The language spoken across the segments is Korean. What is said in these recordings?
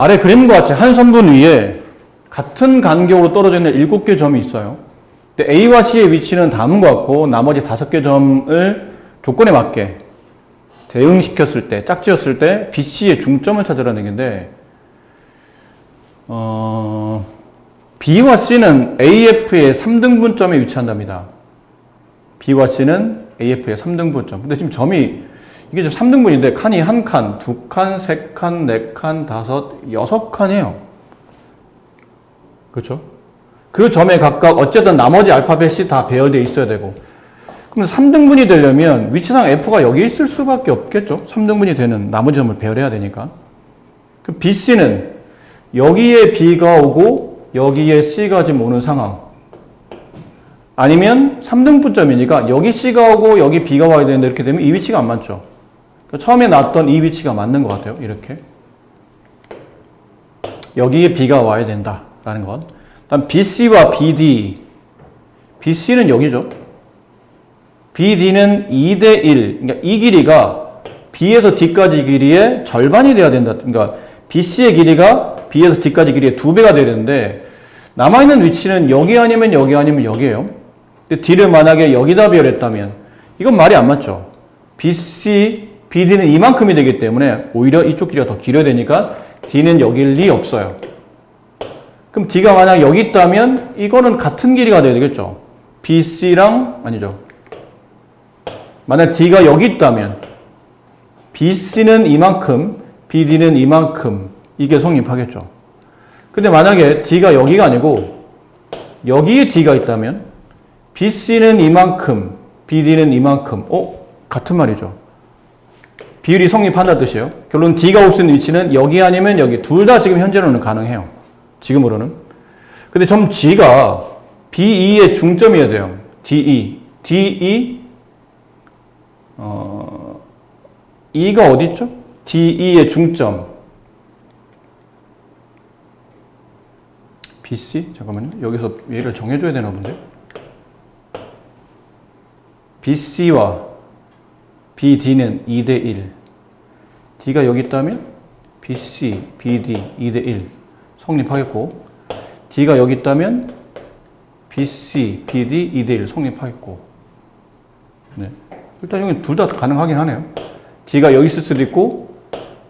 아래 그림과 같이 한 선분 위에 같은 간격으로 떨어져 있는 7개 점이 있어요. 근데 A와 C의 위치는 다음과 같고 나머지 5개 점을 조건에 맞게 대응시켰을 때, 짝지었을 때 BC의 중점을 찾으라는 얘기인데 B와 C는 AF의 3등분점에 위치한답니다. B와 C는 AF의 3등분점. 근데 지금 점이 이게 지금 3등분인데 칸이 1칸, 2칸, 3칸, 4칸, 5, 6칸이에요. 그렇죠? 그 점에 각각 어쨌든 나머지 알파벳이 다 배열되어 있어야 되고 그럼 3등분이 되려면 위치상 F가 여기 있을 수밖에 없겠죠? 3등분이 되는 나머지 점을 배열해야 되니까. 그럼 BC는 여기에 B가 오고 여기에 C가 지금 오는 상황. 아니면 3등분점이니까 여기 C가 오고 여기 B가 와야 되는데 이렇게 되면 이 위치가 안 맞죠? 그러니까 처음에 나왔던 이 위치가 맞는 것 같아요. 이렇게. 여기에 B가 와야 된다라는 것. 다음 BC와 BD. BC는 여기죠. BD는 2대 1. 그러니까 이 길이가 B에서 D까지 길이의 절반이 돼야 된다. 그러니까 BC의 길이가 B에서 D까지 길이의 2배가 돼야 되는데 남아있는 위치는 여기 아니면 여기 아니면 여기예요. 근데 D를 만약에 여기다 배열했다면 이건 말이 안 맞죠. BC, BD는 이만큼이 되기 때문에 오히려 이쪽 길이가 더 길어야 되니까 D는 여기일 리 없어요. 그럼 D가 만약 여기 있다면 이거는 같은 길이가 돼야 되겠죠. BC랑 아니죠. 만약 D가 여기 있다면 BC는 이만큼, BD는 이만큼 이게 성립하겠죠. 근데 만약에 D가 여기가 아니고 여기에 D가 있다면 BC는 이만큼, BD는 이만큼 같은 말이죠. 비율이 성립한다는 뜻이에요. 결론 D가 올 수 있는 위치는 여기 아니면 여기 둘 다 지금 현재로는 가능해요. 지금으로는. 근데 점 G가 BE의 중점이어야 돼요. DE. E가 어디 있죠? DE의 중점. BC? 잠깐만요. 여기서 얘를 정해줘야 되나 본데? BC와 BD는 2대 1. D가 여기 있다면 BC, BD 2대 1 성립하겠고 D가 여기 있다면 BC, BD 2대 1 성립하겠고 네. 일단 여기 둘 다 가능하긴 하네요. D가 여기 있을 수도 있고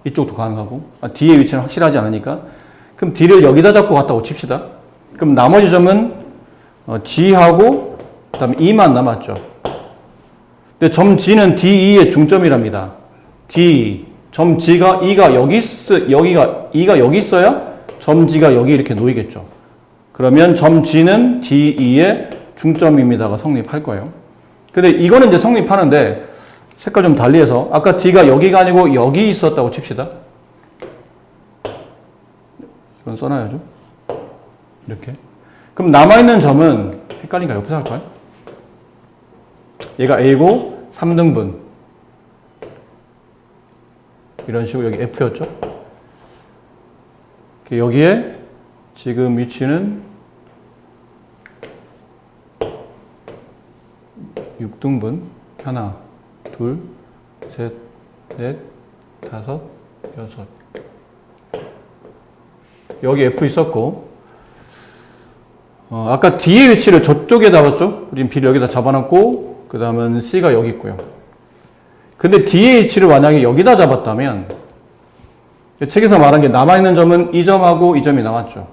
이쪽도 가능하고 D의 위치는 확실하지 않으니까 그럼 D를 여기다 잡고 갔다고 칩시다. 그럼 나머지 점은 G하고 그 다음에 E만 남았죠. 근데 점 G는 DE의 중점이랍니다. D, 점 G가 E가 E가 여기 있어야 점 G가 여기 이렇게 놓이겠죠. 그러면 점 G는 DE의 중점입니다가 성립할 거예요. 근데 이거는 이제 성립하는데 색깔 좀 달리해서 아까 D가 여기가 아니고 여기 있었다고 칩시다. 이건 써놔야죠. 이렇게. 그럼 남아있는 점은 헷갈리니까 옆에서 할까요? 얘가 A고 3등분. 이런 식으로 여기 F였죠. 여기에 지금 위치는 6등분. 하나, 둘, 셋, 넷, 다섯, 여섯. 여기 F 있었고 아까 D의 위치를 저쪽에 잡았죠? 우린 B를 여기다 잡아놨고 그 다음은 C가 여기 있고요. 근데 D의 위치를 만약에 여기다 잡았다면 책에서 말한 게 남아있는 점은 이 점하고 이 점이 남았죠.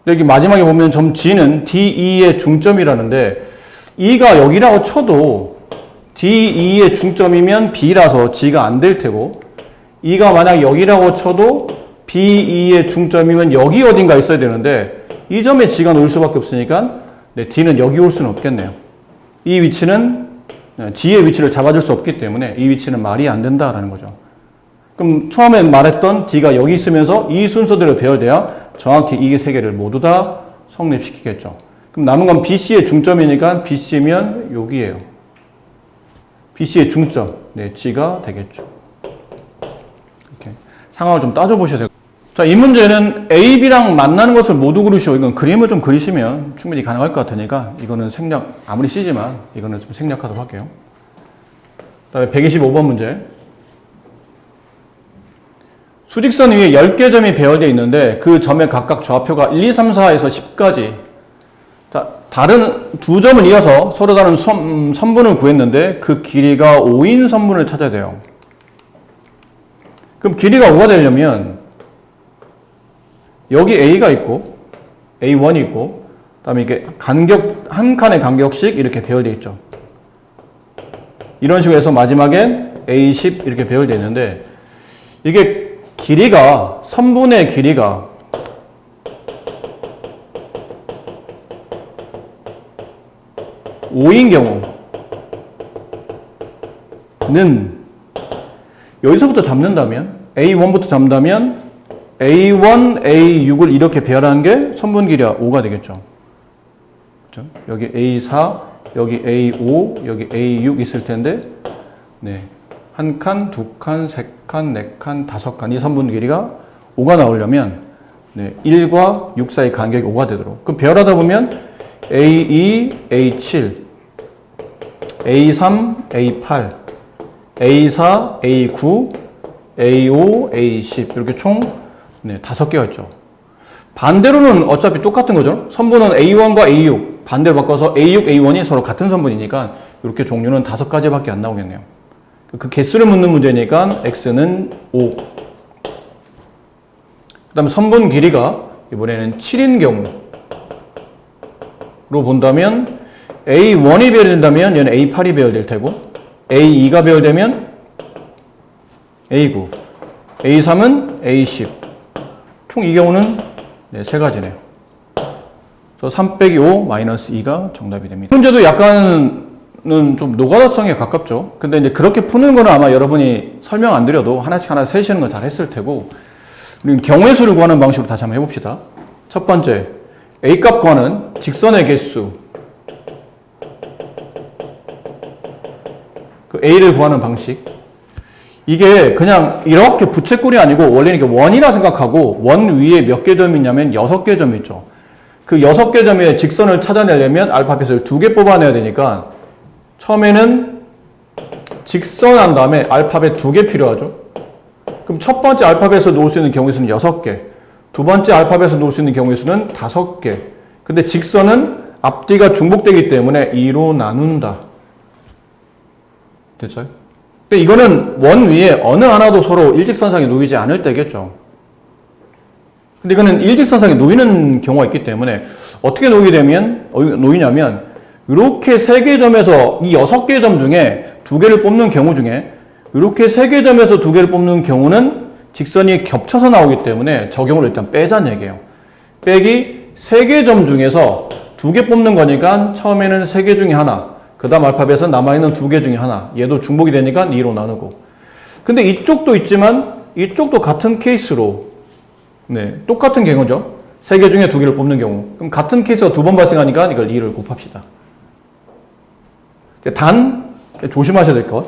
여기 마지막에 보면 점 G는 DE의 중점이라는데 E가 여기라고 쳐도 DE의 중점이면 B라서 G가 안 될 테고 E가 만약 여기라고 쳐도 BE의 중점이면 여기 어딘가 있어야 되는데 이 점에 G가 놓을 수밖에 없으니까 D는 여기 올 수는 없겠네요. 이 위치는 G의 위치를 잡아줄 수 없기 때문에 이 위치는 말이 안 된다라는 거죠. 그럼 처음에 말했던 D가 여기 있으면서 이 순서대로 배열돼야 정확히 이 세 개를 모두 다 성립시키겠죠. 그럼 남은 건 BC의 중점이니까 BC면 여기에요. BC의 중점, G가 되겠죠. 이렇게 상황을 좀 따져보셔야 돼요. 자, 이 문제는 A, B랑 만나는 것을 모두 그리시오. 이건 그림을 좀 그리시면 충분히 가능할 것 같으니까 이거는 생략, 아무리 C지만 이거는 좀 생략하도록 할게요. 그 다음에 125번 문제. 수직선 위에 10개 점이 배열되어 있는데 그 점의 각각 좌표가 1, 2, 3, 4에서 10까지. 자, 다른 두 점을 이어서 서로 다른 선분을 구했는데 그 길이가 5인 선분을 찾아야 돼요. 그럼 길이가 5가 되려면 여기 A가 있고 A1이 있고 그다음에 이게 간격 한 칸의 간격씩 이렇게 배열되어 있죠. 이런 식으로 해서 마지막엔 A10 이렇게 배열되어 있는데 이게 길이가 선분의 길이가 (5인) 경우는 여기서부터 잡는다면 A1부터 잡는다면 A1, A6을 이렇게 배열하는 게 선분 길이가 5가 되겠죠. 그렇죠? 여기 A4, 여기 A5, 여기 A6 있을 텐데 네. 한 칸, 두 칸, 세 칸, 네 칸, 다섯 칸 이 선분 길이가 5가 나오려면 네. 1과 6 사이 간격이 5가 되도록. 그럼 배열하다 보면 A2, A7, A3, A8, A4, A9, A5, A10 이렇게 총 네, 5개가 있죠. 반대로는 어차피 똑같은 거죠. 선분은 A1과 A6 반대로 바꿔서 A6, A1이 서로 같은 선분이니까 이렇게 종류는 5가지밖에 안 나오겠네요. 그 개수를 묻는 문제니까 X는 5. 그 다음에 선분 길이가 이번에는 7인 경우로 본다면 A1이 배열된다면 얘는 A8이 배열될 테고 A2가 배열되면 A9, A3은 A10. 총 이 경우는 네, 3가지네요. 그래서 3 빼기 5 마이너스 2가 정답이 됩니다. 문제도 약간은 좀 노가다성에 가깝죠. 근데 이제 그렇게 푸는 거는 아마 여러분이 설명 안 드려도 하나씩 세시는 거 잘 했을 테고 우리 경우의 수를 구하는 방식으로 다시 한번 해봅시다. 첫 번째, A값 구하는 직선의 개수. 그 A를 구하는 방식. 이게 그냥 이렇게 부채꼴이 아니고 원래는 이게 원이라 생각하고 원 위에 몇 개 점이 있냐면 6개 점이 있죠. 그 6개 점의 직선을 찾아내려면 알파벳을 2개 뽑아내야 되니까 처음에는 직선 한 다음에 알파벳 2개 필요하죠. 그럼 첫 번째 알파벳을 놓을 수 있는 경우의 수는 6개, 두 번째 알파벳을 놓을 수 있는 경우의 수는 5개. 근데 직선은 앞뒤가 중복되기 때문에 2로 나눈다. 됐어요? 근데 이거는 원 위에 어느 하나도 서로 일직선상에 놓이지 않을 때겠죠. 근데 이거는 일직선상에 놓이는 경우가 있기 때문에 어떻게 놓이냐면 이렇게 3개 점에서 이 6개 점 중에 2개를 뽑는 경우 중에 이렇게 3개 점에서 2개를 뽑는 경우는 직선이 겹쳐서 나오기 때문에 저 경우를 일단 빼자는 얘기예요. 빼기 3개 점 중에서 2개 뽑는 거니까 처음에는 3개 중에 하나, 그 다음 알파벳은 남아있는 2개 중에 하나. 얘도 중복이 되니까 2로 나누고. 근데 이쪽도 있지만 이쪽도 같은 케이스로 네, 똑같은 경우죠. 3개 중에 2개를 뽑는 경우. 그럼 같은 케이스가 2번 발생하니까 이걸 2를 곱합시다. 단 조심하셔야 될 것.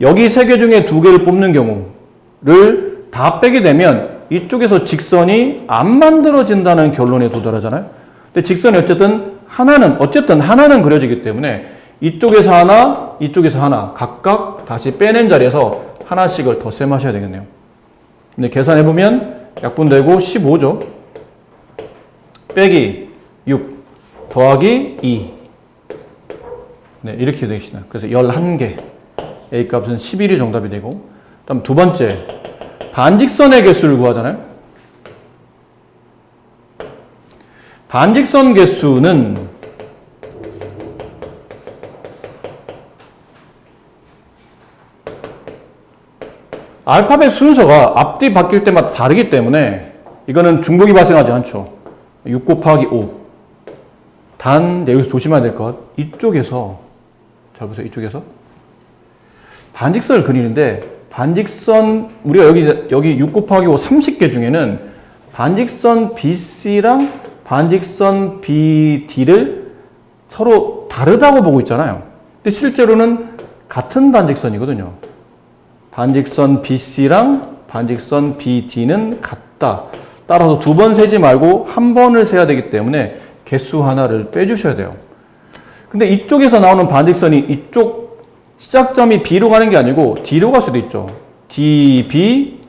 여기 3개 중에 2개를 뽑는 경우를 다 빼게 되면 이쪽에서 직선이 안 만들어진다는 결론에 도달하잖아요. 근데 직선이 어쨌든 하나는 그려지기 때문에 이쪽에서 하나, 이쪽에서 하나 각각 다시 빼낸 자리에서 하나씩을 더 셈하셔야 되겠네요. 근데 계산해보면 약분되고 15죠. 빼기 6 더하기 2 네, 이렇게 되겠습니다. 그래서 11개 A값은 11이 정답이 되고 다음 두 번째 반직선의 개수를 구하잖아요. 반직선 개수는 알파벳 순서가 앞뒤 바뀔 때마다 다르기 때문에 이거는 중복이 발생하지 않죠. 6 곱하기 5. 단 여기서 조심해야 될 것. 이쪽에서 잘 보세요. 이쪽에서 반직선을 그리는데 반직선 우리가 여기 6 곱하기 5 30개 중에는 반직선 BC랑 반직선 BD를 서로 다르다고 보고 있잖아요. 근데 실제로는 같은 반직선이거든요. 반직선 BC랑 반직선 BD는 같다. 따라서 2번 세지 말고 1번을 세야 되기 때문에 개수 하나를 빼주셔야 돼요. 근데 이쪽에서 나오는 반직선이 이쪽 시작점이 B로 가는 게 아니고 D로 갈 수도 있죠. DB,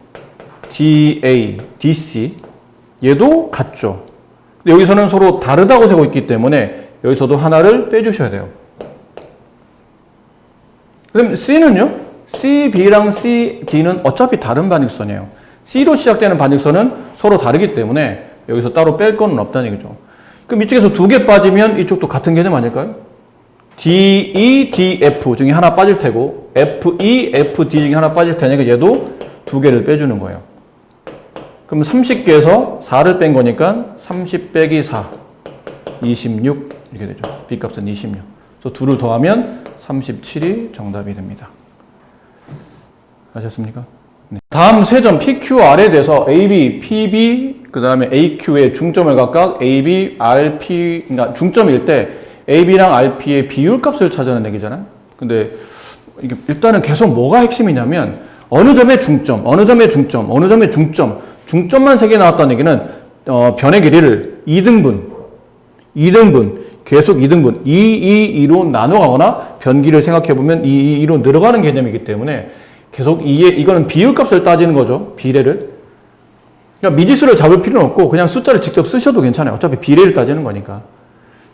DA, DC 얘도 같죠. 근데 여기서는 서로 다르다고 세고 있기 때문에 여기서도 하나를 빼주셔야 돼요. 그럼 C는요? CB랑 CD는 어차피 다른 반직선이에요. C로 시작되는 반직선은 서로 다르기 때문에 여기서 따로 뺄 거는 없다는 얘기죠. 그럼 이쪽에서 두 개 빠지면 이쪽도 같은 개념 아닐까요? DE, DF 중에 하나 빠질 테고 FE, FD 중에 하나 빠질 테니까 얘도 두 개를 빼주는 거예요. 그럼 30개에서 4를 뺀 거니까 30 빼기 4, 26 이렇게 되죠. B값은 26. 그래서 둘을 더하면 37이 정답이 됩니다. 아셨습니까? 네. 다음 세 점 PQR에 대해서 AB, PB, 그 다음에 AQ의 중점을 각각 AB, RP, 그러니까 중점일 때 AB랑 RP의 비율값을 찾아낸 얘기잖아요. 근데 이게 일단은 계속 뭐가 핵심이냐면 어느 점의 중점, 어느 점의 중점, 어느 점의 중점, 중점만 3개 나왔다는 얘기는 변의 길이를 2등분, 계속 2등분, 2로 나눠가거나 변기를 생각해보면 2로 늘어가는 개념이기 때문에 계속 이거는 비율값을 따지는 거죠. 비례를. 그러니까 미지수를 잡을 필요는 없고 그냥 숫자를 직접 쓰셔도 괜찮아요. 어차피 비례를 따지는 거니까.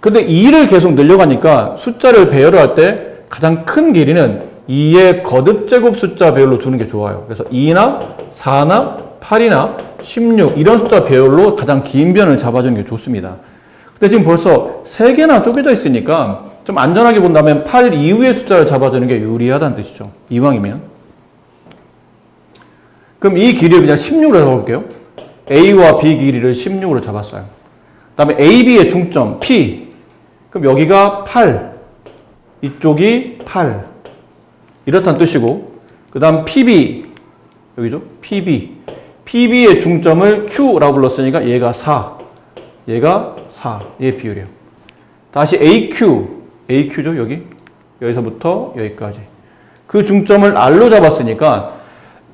근데 2를 계속 늘려가니까 숫자를 배열을 할 때 가장 큰 길이는 2의 거듭제곱 숫자 배열로 두는 게 좋아요. 그래서 2나 4나 8이나 16 이런 숫자 배열로 가장 긴 변을 잡아주는 게 좋습니다. 근데 지금 벌써 3개나 쪼개져 있으니까 좀 안전하게 본다면 8 이후의 숫자를 잡아주는 게 유리하다는 뜻이죠. 이왕이면. 그럼 이 길이를 그냥 16으로 잡아볼게요. A와 B 길이를 16으로 잡았어요. 그 다음에 AB의 중점 P. 그럼 여기가 8. 이쪽이 8. 이렇다는 뜻이고 그 다음 PB. 여기죠. PB. PB의 중점을 Q라고 불렀으니까 얘가 4. 얘가 4. 얘 비율이에요. 다시 AQ. AQ죠. 여기서부터 여기까지. 그 중점을 R로 잡았으니까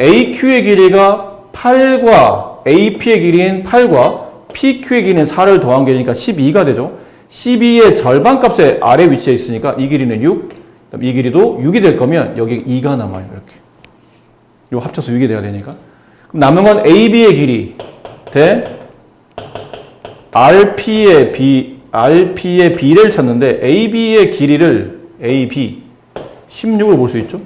AQ의 길이가 8과 AP의 길이인 8과 PQ의 길이는 4를 더한 길이니까 12가 되죠. 12의 절반값에 아래 위치해 있으니까 이 길이는 6, 이 길이도 6이 될 거면 여기 2가 남아요. 이렇게. 요 합쳐서 6이 돼야 되니까. 그럼 남은 건 AB의 길이 대 RP의 비례를 찾는데 AB의 길이를 AB 16으로 볼 수 있죠.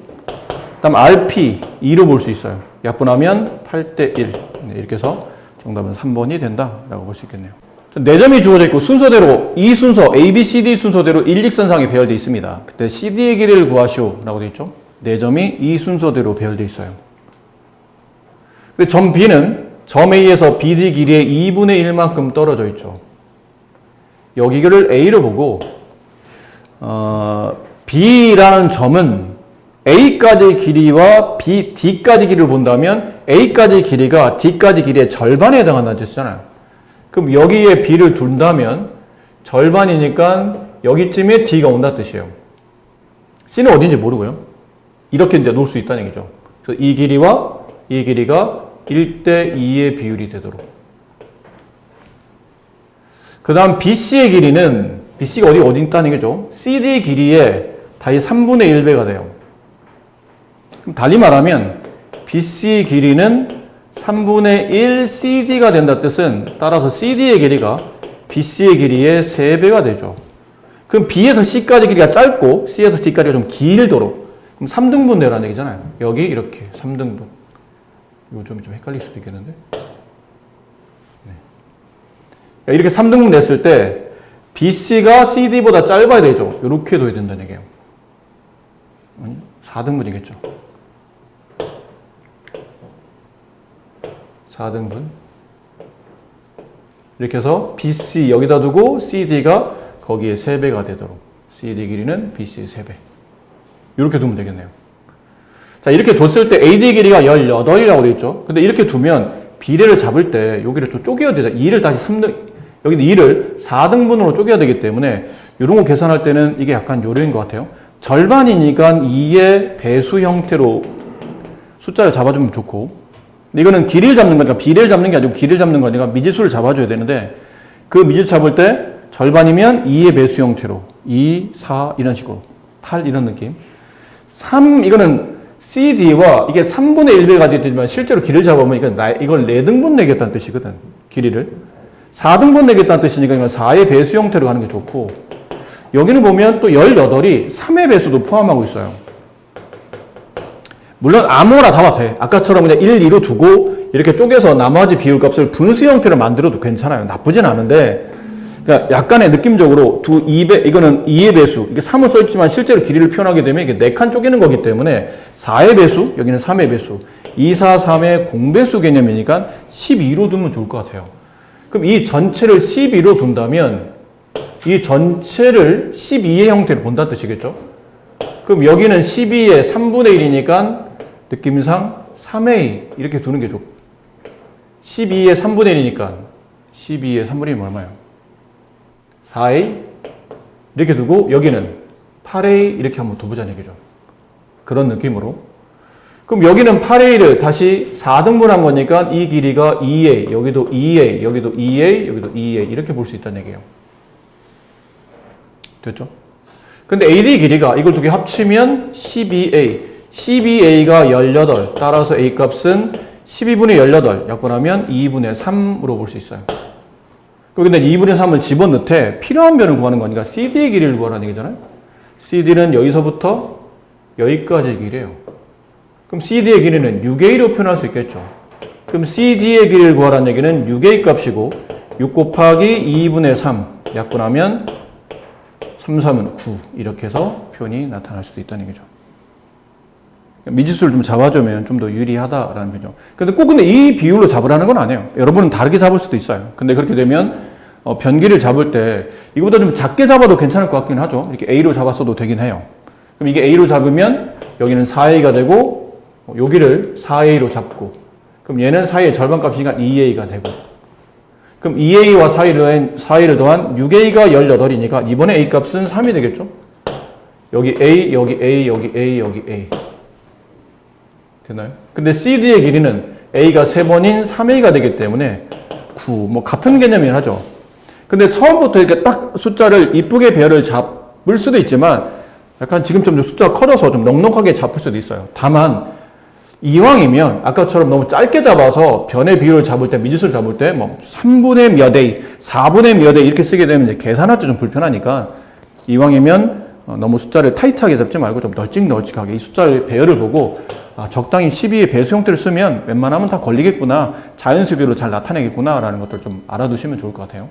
다음 RP 2로 볼 수 있어요. 약분하면 8대 1. 이렇게 해서 정답은 3번이 된다라고 볼 수 있겠네요. 4점이 주어져 있고 순서대로 이 순서 A, B, C, D 순서대로 일직선상에 배열되어 있습니다. 그때 CD의 길이를 구하시오 라고 되어 있죠. 4점이 이 순서대로 배열되어 있어요. 점 B는 점 A에서 BD 길이의 2분의 1만큼 떨어져 있죠. 여기를 A로 보고 B라는 점은 A까지 길이와 D까지 길이를 본다면 A까지 길이가 D까지 길이의 절반에 해당한다는 뜻이잖아요. 그럼 여기에 B를 둔다면 절반이니까 여기쯤에 D가 온다는 뜻이에요. C는 어딘지 모르고요. 이렇게 이제 놓을 수 있다는 얘기죠. 그래서 이 길이와 이 길이가 1대 2의 비율이 되도록. 그 다음 BC의 길이는 BC가 어디 있다는 얘기죠. CD 길이의 다시 3분의 1배가 돼요. 그럼 달리 말하면 BC 길이는 3분의 1 CD가 된다는 뜻은 따라서 CD의 길이가 BC의 길이의 3배가 되죠. 그럼 B에서 C까지 길이가 짧고 C에서 D까지가 좀 길도록 그럼 3등분 내라는 얘기잖아요. 여기 이렇게 3등분. 이거 좀 헷갈릴 수도 있겠는데. 네. 이렇게 3등분 냈을 때 BC가 CD보다 짧아야 되죠. 이렇게 둬야 된다는 얘기예요. 아니, 4등분이겠죠. 4등분. 이렇게 해서 BC 여기다 두고 CD가 거기에 3배가 되도록. CD 길이는 BC의 3배. 이렇게 두면 되겠네요. 자, 이렇게 뒀을 때 AD 길이가 18이라고 되어 있죠. 근데 이렇게 두면 비례를 잡을 때 여기를 좀 쪼개야 되죠. 2를 다시 3등, 여기는 2를 4등분으로 쪼개야 되기 때문에 이런 거 계산할 때는 이게 약간 요령인 것 같아요. 절반이니까 2의 배수 형태로 숫자를 잡아주면 좋고, 이거는 길이를 잡는 거니까 비례를 잡는 게 아니고 길이를 잡는 거니까 미지수를 잡아줘야 되는데 그 미지수 잡을 때 절반이면 2의 배수 형태로 2, 4 이런 식으로 8 이런 느낌. 3 이거는 CD와 이게 3분의 1배 가지고 있지만 실제로 길이를 잡으면 이걸 4등분 내겠다는 뜻이거든. 길이를. 4등분 내겠다는 뜻이니까 이건 4의 배수 형태로 가는 게 좋고, 여기는 보면 또 18이 3의 배수도 포함하고 있어요. 물론 아무거나 잡아도 돼. 아까처럼 그냥 1, 2로 두고 이렇게 쪼개서 나머지 비율 값을 분수 형태로 만들어도 괜찮아요. 나쁘진 않은데, 그러니까 약간의 느낌적으로 2배, 이거는 2의 배수, 이게 3을 써있지만 실제로 길이를 표현하게 되면 이게 4칸 쪼개는 거기 때문에 4의 배수, 여기는 3의 배수, 2, 4, 3의 공배수 개념이니까 12로 두면 좋을 것 같아요. 그럼 이 전체를 12로 둔다면 이 전체를 12의 형태로 본다는 뜻이겠죠? 그럼 여기는 12의 3분의 1이니까 느낌상 3의 2 이렇게 두는 게 좋고, 12의 3분의 1이니까 12의 3분의 1은 얼마예요? 4A 이렇게 두고 여기는 8A 이렇게 한번 둬보자는 얘기죠. 그런 느낌으로. 그럼 여기는 8A를 다시 4등분한 거니까 이 길이가 2A, 여기도 2A, 여기도 2A, 여기도 2A 이렇게 볼 수 있다는 얘기예요. 됐죠? 근데 AD 길이가 이걸 두 개 합치면 12A, 12A가 18, 따라서 A 값은 12분의 18 약분하면 2분의 3으로 볼 수 있어요. 근데 2분의 3을 집어넣되 필요한 변을 구하는 거니까 CD의 길이를 구하라는 얘기잖아요. CD는 여기서부터 여기까지의 길이에요. 그럼 CD의 길이는 6A로 표현할 수 있겠죠. 그럼 CD의 길이를 구하라는 얘기는 6A 값이고 6 곱하기 2분의 3 약분하면 3, 3은 9 이렇게 해서 표현이 나타날 수도 있다는 얘기죠. 미지수를 좀 잡아주면 좀 더 유리하다라는 거죠. 근데 이 비율로 잡으라는 건 아니에요. 여러분은 다르게 잡을 수도 있어요. 근데 그렇게 되면 변기를 잡을 때 이거보다 좀 작게 잡아도 괜찮을 것 같긴 하죠. 이렇게 A로 잡았어도 되긴 해요. 그럼 이게 A로 잡으면 여기는 4A가 되고 여기를 4A로 잡고, 그럼 얘는 4A의 절반값이니까 2A가 되고, 그럼 2A와 4A를 더한 6A가 18이니까 이번에 A 값은 3이 되겠죠. 여기 A, 여기 A, 여기 A, 여기 A 되나요? 근데 CD의 길이는 A가 3번인 3A가 되기 때문에 9, 뭐 같은 개념이긴 하죠. 근데 처음부터 이렇게 딱 숫자를 이쁘게 배열을 잡을 수도 있지만 약간 지금처럼 숫자가 커져서 좀 넉넉하게 잡을 수도 있어요. 다만 이왕이면 아까처럼 너무 짧게 잡아서 변의 비율을 잡을 때, 미지수를 잡을 때 뭐 3분의 몇 A, 4분의 몇 A 이렇게 쓰게 되면 이제 계산할 때 좀 불편하니까 이왕이면 너무 숫자를 타이트하게 잡지 말고 좀 널찍널찍하게 이 숫자의 배열을 보고 적당히 12의 배수 형태를 쓰면 웬만하면 다 걸리겠구나, 자연수비로 잘 나타내겠구나 라는 것들 좀 알아두시면 좋을 것 같아요.